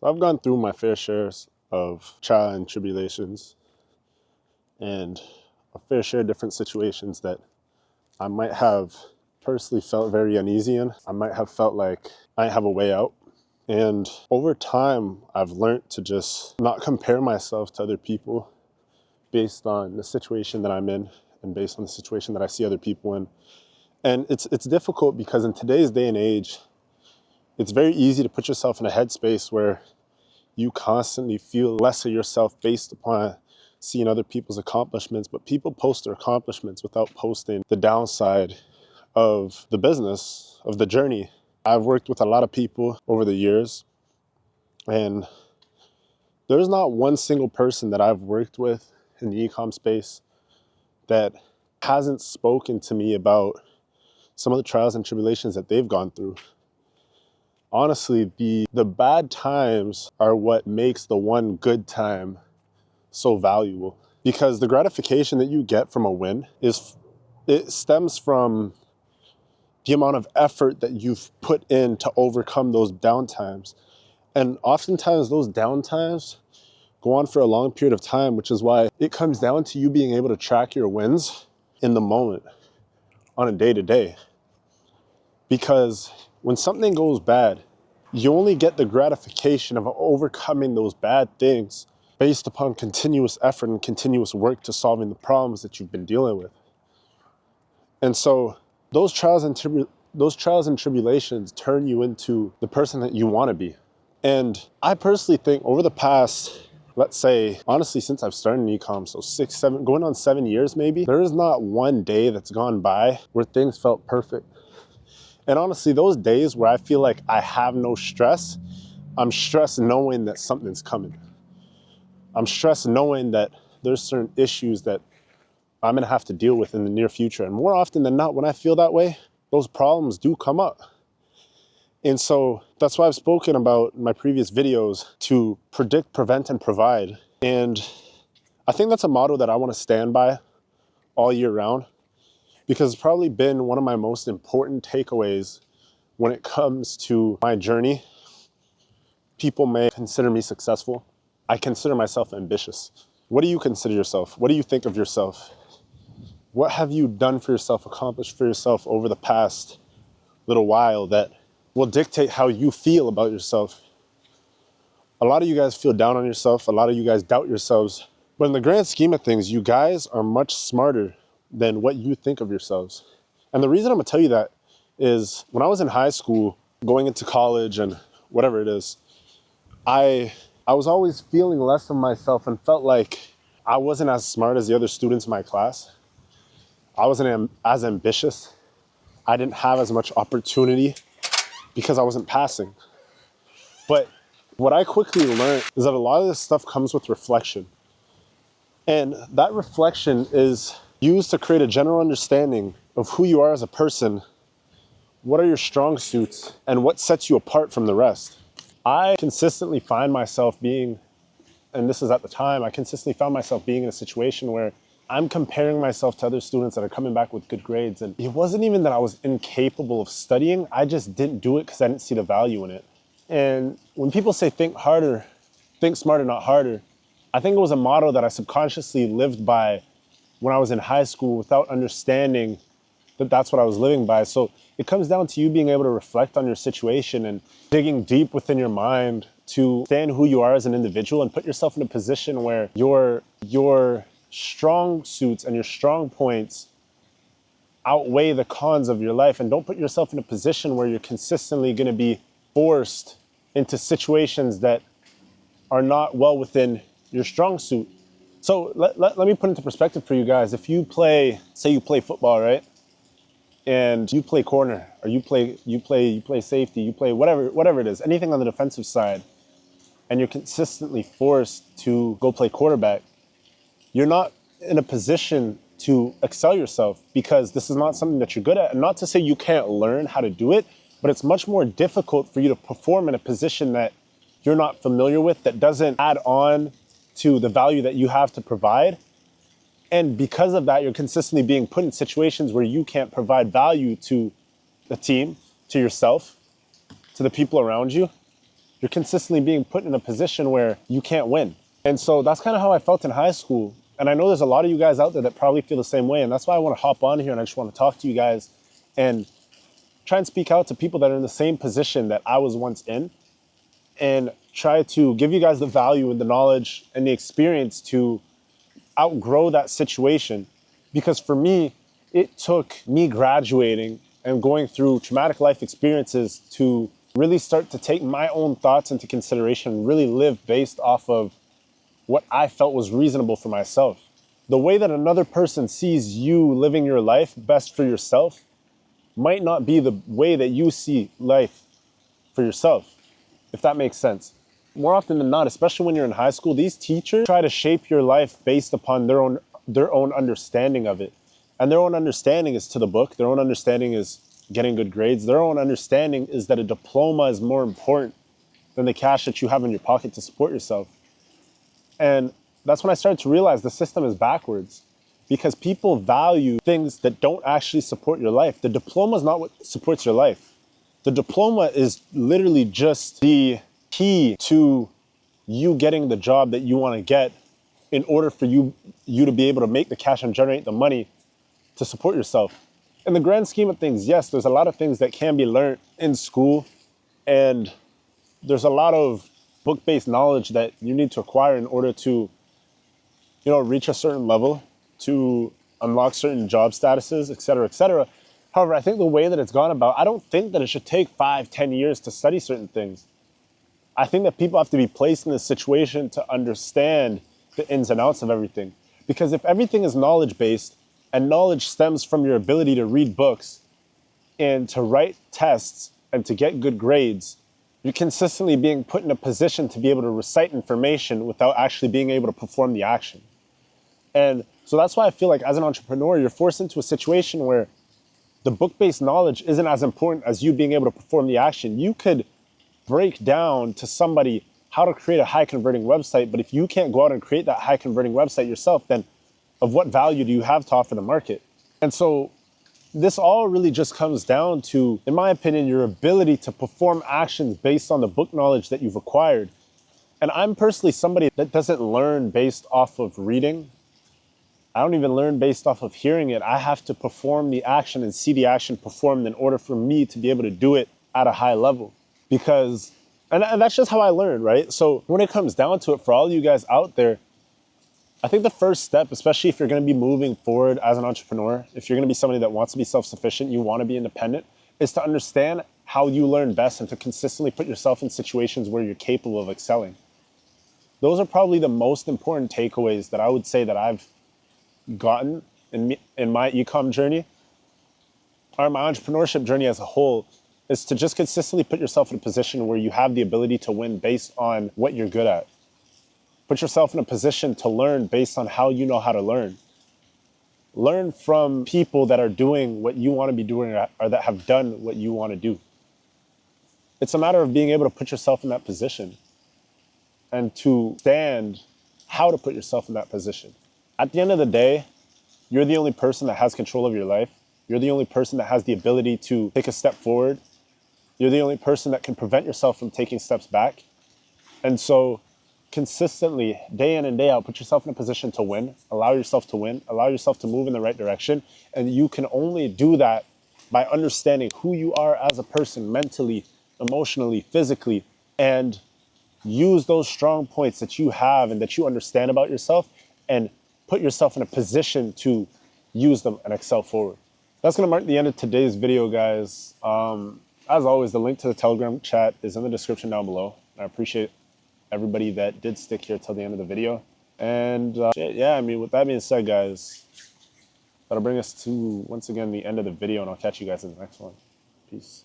So I've gone through my fair shares of trials and tribulations and a fair share of different situations that I might have personally felt very uneasy in. I might have felt like I have a way out. And over time, I've learned to just not compare myself to other people based on the situation that I'm in and based on the situation that I see other people in. And it's difficult because in today's day and age, it's very easy to put yourself in a headspace where you constantly feel less of yourself based upon seeing other people's accomplishments, but people post their accomplishments without posting the downside of the business, of the journey. I've worked with a lot of people over the years, and there's not one single person that I've worked with in the e-com space that hasn't spoken to me about some of the trials and tribulations that they've gone through. Honestly, the bad times are what makes the one good time so valuable, because the gratification that you get from a win it stems from the amount of effort that you've put in to overcome those downtimes. And oftentimes those downtimes go on for a long period of time, which is why it comes down to you being able to track your wins in the moment on a day-to-day. Because when something goes bad, you only get the gratification of overcoming those bad things based upon continuous effort and continuous work to solving the problems that you've been dealing with. And so those trials and tribulations turn you into the person that you want to be. And I personally think over the past, let's say, honestly, since I've started in e-com, so 6, 7, going on 7 years maybe, there is not one day that's gone by where things felt perfect. And honestly, those days where I feel like I have no stress, I'm stressed knowing that something's coming. I'm stressed knowing that there's certain issues that I'm gonna have to deal with in the near future. And more often than not, when I feel that way, those problems do come up. And so that's why I've spoken about in my previous videos to predict, prevent, and provide. And I think that's a motto that I wanna stand by all year round, because it's probably been one of my most important takeaways when it comes to my journey. People may consider me successful. I consider myself ambitious. What do you consider yourself? What do you think of yourself? What have you done for yourself, accomplished for yourself over the past little while that will dictate how you feel about yourself? A lot of you guys feel down on yourself. A lot of you guys doubt yourselves. But in the grand scheme of things, you guys are much smarter than what you think of yourselves. And the reason I'm gonna tell you that is when I was in high school, going into college and whatever it is, I was always feeling less of myself and felt like I wasn't as smart as the other students in my class. I wasn't as ambitious. I didn't have as much opportunity because I wasn't passing. But what I quickly learned is that a lot of this stuff comes with reflection. And that reflection is used to create a general understanding of who you are as a person, what are your strong suits, and what sets you apart from the rest. I consistently find myself being, and this is at the time, I consistently found myself being in a situation where I'm comparing myself to other students that are coming back with good grades. And it wasn't even that I was incapable of studying, I just didn't do it because I didn't see the value in it. And when people say think harder, think smarter, not harder, I think it was a motto that I subconsciously lived by when I was in high school without understanding that that's what I was living by. So it comes down to you being able to reflect on your situation and digging deep within your mind to understand who you are as an individual and put yourself in a position where your strong suits and your strong points outweigh the cons of your life. And don't put yourself in a position where you're consistently going to be forced into situations that are not well within your strong suit. So let me put into perspective for you guys. If you say you play football, right? And you play corner, or you play safety, you play whatever it is, anything on the defensive side, and you're consistently forced to go play quarterback, you're not in a position to excel yourself because this is not something that you're good at. And not to say you can't learn how to do it, but it's much more difficult for you to perform in a position that you're not familiar with, that doesn't add on to the value that you have to provide. And because of that, you're consistently being put in situations where you can't provide value to the team, to yourself, to the people around you. you're consistently being put in a position where you can't win. And so that's kind of how I felt in high school. And I know there's a lot of you guys out there that probably feel the same way. And that's why I want to hop on here and I just want to talk to you guys and try and speak out to people that are in the same position that I was once in, and try to give you guys the value and the knowledge and the experience to outgrow that situation. Because for me, it took me graduating and going through traumatic life experiences to really start to take my own thoughts into consideration and really live based off of what I felt was reasonable for myself. The way that another person sees you living your life best for yourself might not be the way that you see life for yourself, if that makes sense. More often than not, especially when you're in high school, these teachers try to shape your life based upon their own understanding of it. And their own understanding is to the book. Their own understanding is getting good grades. Their own understanding is that a diploma is more important than the cash that you have in your pocket to support yourself. And that's when I started to realize the system is backwards, because people value things that don't actually support your life. The diploma is not what supports your life. The diploma is literally just the key to you getting the job that you want to get in order for you to be able to make the cash and generate the money to support yourself. In the grand scheme of things, yes, there's a lot of things that can be learned in school, and there's a lot of book-based knowledge that you need to acquire in order to, reach a certain level, to unlock certain job statuses, et cetera, et cetera. However, I think the way that it's gone about, I don't think that it should take 5-10 years to study certain things. I think that people have to be placed in this situation to understand the ins and outs of everything. Because if everything is knowledge-based and knowledge stems from your ability to read books and to write tests and to get good grades, you're consistently being put in a position to be able to recite information without actually being able to perform the action. And so that's why I feel like as an entrepreneur, you're forced into a situation where the book-based knowledge isn't as important as you being able to perform the action. You could break down to somebody how to create a high converting website, but if you can't go out and create that high converting website yourself, then of what value do you have to offer the market? And so this all really just comes down to, in my opinion, your ability to perform actions based on the book knowledge that you've acquired. And I'm personally somebody that doesn't learn based off of reading. I don't even learn based off of hearing it. I have to perform the action and see the action performed in order for me to be able to do it at a high level. Because, and that's just how I learn, right? So when it comes down to it, for all you guys out there, I think the first step, especially if you're going to be moving forward as an entrepreneur, if you're going to be somebody that wants to be self-sufficient, you want to be independent, is to understand how you learn best and to consistently put yourself in situations where you're capable of excelling. Those are probably the most important takeaways that I would say that I've gotten in my e-com journey, or my entrepreneurship journey as a whole, is to just consistently put yourself in a position where you have the ability to win based on what you're good at. Put yourself in a position to learn based on how you know how to learn. Learn from people that are doing what you want to be doing or that have done what you want to do. It's a matter of being able to put yourself in that position and to understand how to put yourself in that position. At the end of the day, you're the only person that has control of your life. You're the only person that has the ability to take a step forward. You're the only person that can prevent yourself from taking steps back. And so consistently, day in and day out, put yourself in a position to win, allow yourself to win, allow yourself to move in the right direction. And you can only do that by understanding who you are as a person, mentally, emotionally, physically, and use those strong points that you have and that you understand about yourself and put yourself in a position to use them and excel forward. That's going to mark the end of today's video, guys. As always, the link to the Telegram chat is in the description down below. I appreciate everybody that did stick here till the end of the video. And yeah, I mean, with that being said, guys, that'll bring us to, once again, the end of the video, and I'll catch you guys in the next one. Peace.